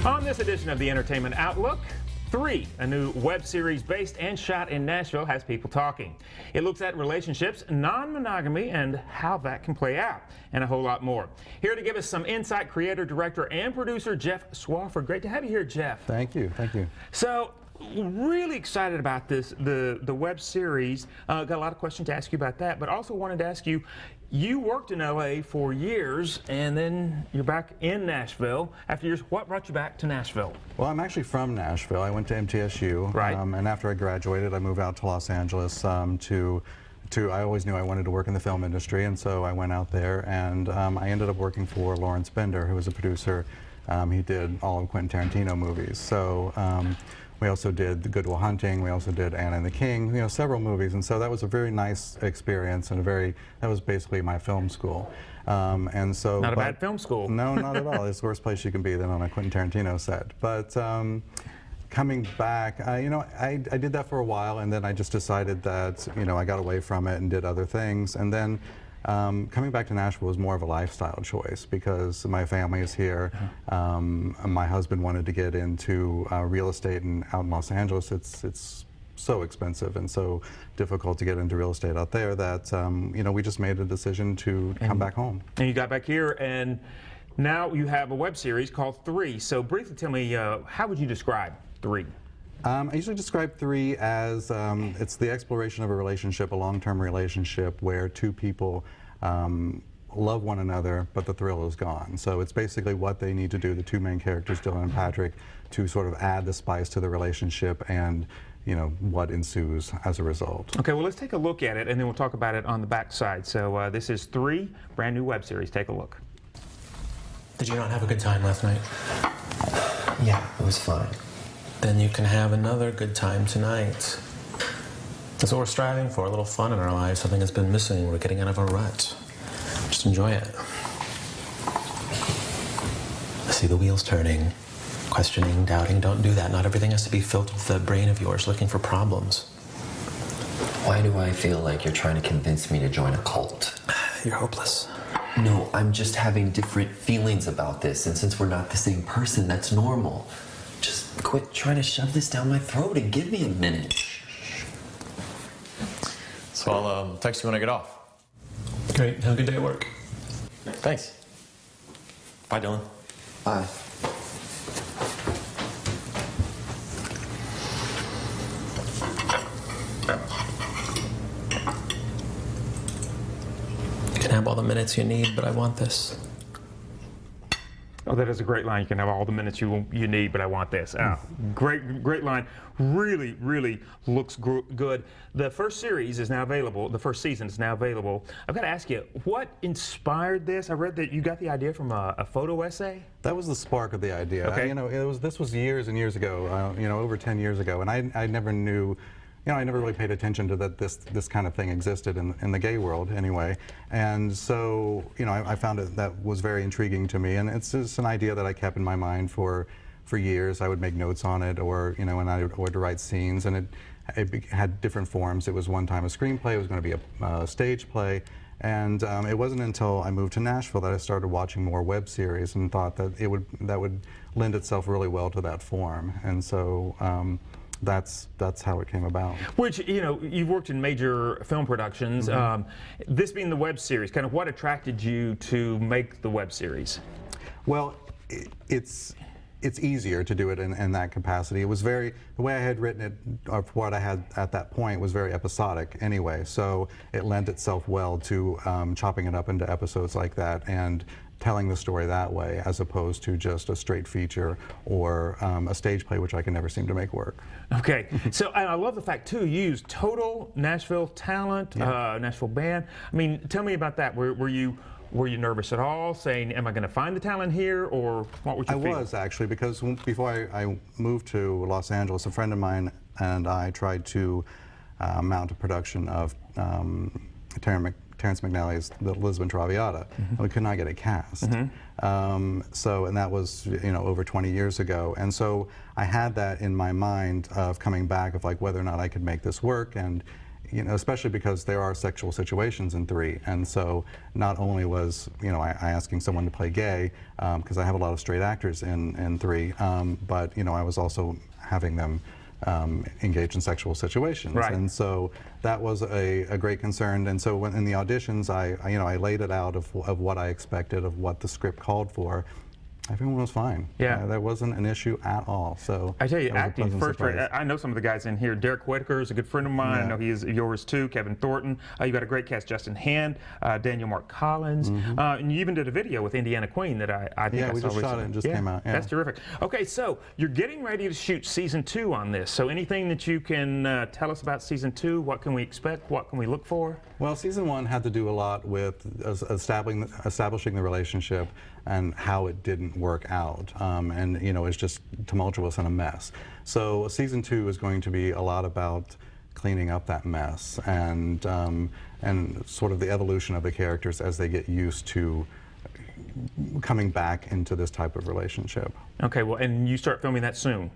On this edition of the Entertainment Outlook, 3, a new web series based and shot in Nashville, has people talking. It looks at relationships, non-monogamy, and how that can play out, and a whole lot more. Here to give us some insight, creator, director, and producer Jeff Swafford. Great to have you here, Jeff. Thank you. Thank you. So, really excited about this, the web series. Got a lot of questions to ask you about that, but also wanted to ask you, you worked in LA for years, and then you're back in Nashville after years. What brought you back to Nashville? Well, I'm actually from Nashville. I went to MTSU, right. And after I graduated, I moved out to Los Angeles I always knew I wanted to work in the film industry, and so I went out there, and I ended up working for Lawrence Bender, who was a producer. He did all of Quentin Tarantino movies. So we also did The Good Will Hunting. We also did Anna and the King. You know, several movies, and so that was a very nice experience, and that was basically my film school. And so not a bad film school. No, not at all. It's the worst place you can be than on a Quentin Tarantino set. But coming back, I did that for a while, and then I just decided that I got away from it and did other things, and then. Coming back to Nashville was more of a lifestyle choice because my family is here. My husband wanted to get into real estate, and out in Los Angeles it's so expensive and so difficult to get into real estate out there that we just made a decision to come back home. And you got back here, and now you have a web series called 3. So briefly tell me, how would you describe 3? I usually describe 3 as it's the exploration of a relationship, a long-term relationship where two people love one another, but the thrill is gone. So it's basically what they need to do, the two main characters, Dylan and Patrick, to sort of add the spice to the relationship and what ensues as a result. Okay, well, let's take a look at it, and then we'll talk about it on the back side. So this is 3, brand new web series. Take a look. Did you not have a good time last night? Yeah, it was fine. Then you can have another good time tonight. That's what we're striving for, a little fun in our lives, something that's been missing. We're getting out of a rut. Just enjoy it. I see the wheels turning, questioning, doubting. Don't do that. Not everything has to be filled with the brain of yours looking for problems. Why do I feel like you're trying to convince me to join a cult? You're hopeless. No, I'm just having different feelings about this, and since we're not the same person, that's normal. Just quit trying to shove this down my throat and give me a minute. So I'll text you when I get off. Great. Have a good day at work. Thanks. Bye, Dylan. Bye. You can have all the minutes you need, but I want this. Oh, that is a great line. You can have all the minutes you need, but I want this. Great line. Really, really looks good. The first series is now available. The first season is now available. I've got to ask you, what inspired this? I read that you got the idea from a photo essay. That was the spark of the idea. Okay. This was years and years ago. Over 10 years ago, and I never knew. I never really paid attention to that this kind of thing existed in the gay world anyway, and so I found that was very intriguing to me, and it's just an idea that I kept in my mind for years. I would make notes on it, or and I would write scenes, and it had different forms. It was one time a screenplay. It was going to be a stage play, and it wasn't until I moved to Nashville that I started watching more web series and thought that that would lend itself really well to that form, and so. That's how it came about. Which, you've worked in major film productions. This being the web series, kind of what attracted you to make the web series? Well, it's easier to do it in that capacity. It was the way I had written it, or what I had at that point, was very episodic anyway, so it lent itself well to chopping it up into episodes like that and telling the story that way, as opposed to just a straight feature or a stage play, which I can never seem to make work. Okay, so I love the fact too, you used total Nashville talent, Nashville band. I mean, tell me about that. Were you nervous at all, saying, am I going to find the talent here, or what would you feel? I was, actually, because before I moved to Los Angeles, a friend of mine and I tried to mount a production of Terrence McNally's The Lisbon Traviata, and we could not get it cast. And that was over 20 years ago, and so I had that in my mind of coming back, of like whether or not I could make this work, and you know, especially because there are sexual situations in 3, and so not only was, you know, I asking someone to play gay, because I have a lot of straight actors in 3, but, you know, I was also having them engage in sexual situations. Right. And so that was a great concern. And so when in the auditions, I laid it out of what I expected, of what the script called for. Everyone was fine. Yeah. There wasn't an issue at all. So I tell you, that was a acting pleasant first rate. surprise. I know some of the guys in here. Derek Whitaker is a good friend of mine. I Yeah. know he is yours too. Kevin Thornton. You got a great cast. Justin Hand, Daniel Mark Collins, and you even did a video with Indiana Queen that I think Yeah, I we saw just shot recently. it and just came out, yeah. That's terrific. Okay, so you're getting ready to shoot season 2 on this. So anything that you can tell us about season 2? What can we expect? What can we look for? Well, season 1 had to do a lot with establishing the relationship and how it didn't work out, and you know, it's just tumultuous and a mess. So season 2 is going to be a lot about cleaning up that mess and sort of the evolution of the characters as they get used to coming back into this type of relationship. Okay, well, and you start filming that soon.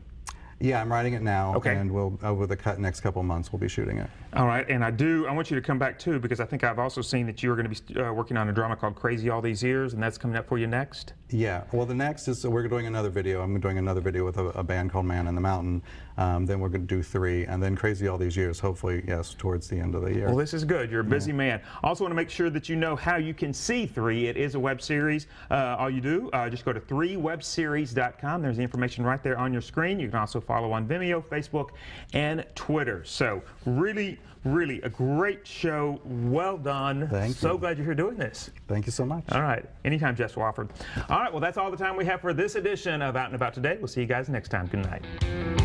Yeah, I'm writing it now, Okay. and we'll over the next couple of months we'll be shooting it. All right, and I want you to come back too, because I think I've also seen that you are going to be working on a drama called Crazy All These Years, and that's coming up for you next. Yeah, well, the next is, we're doing another video. I'm doing another video with a band called Man in the Mountain. Then we're going to do 3, and then Crazy All These Years, hopefully, yes, towards the end of the year. Well, this is good. You're a busy man. Also want to make sure that you know how you can see 3. It is a web series. All you do, just go to 3webseries.com. There's the information right there on your screen. You can also follow on Vimeo, Facebook, and Twitter. So really, really a great show. Well done. Thank So you. glad you're here doing this. Thank you so much. All right. Anytime, Jess Wofford. All right. Well, that's all the time we have for this edition of Out and About Today. We'll see you guys next time. Good night.